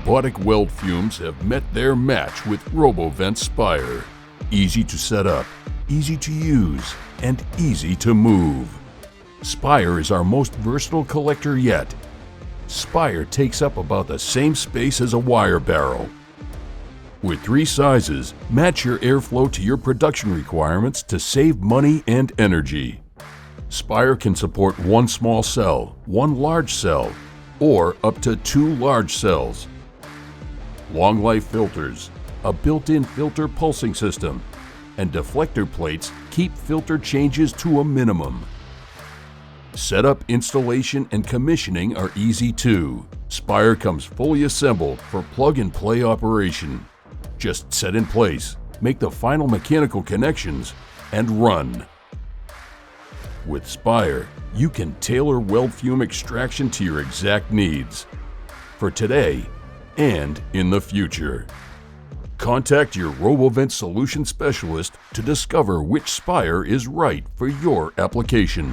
robotic weld fumes have met their match with RoboVent Spire. Easy to set up, easy to use, and easy to move. Spire is our most versatile collector yet. Spire takes up about the same space as a wire barrel. With 3 sizes, match your airflow to your production requirements to save money and energy. Spire can support 1 small cell, 1 large cell, or up to 2 large cells. Long life filters, a built-in filter pulsing system, and deflector plates keep filter changes to a minimum. Setup, installation, and commissioning are easy too. Spire comes fully assembled for plug-and-play operation. Just set in place, make the final mechanical connections, and run. With Spire, you can tailor weld fume extraction to your exact needs, for today and in the future. Contact your RoboVent solution specialist to discover which Spire is right for your application.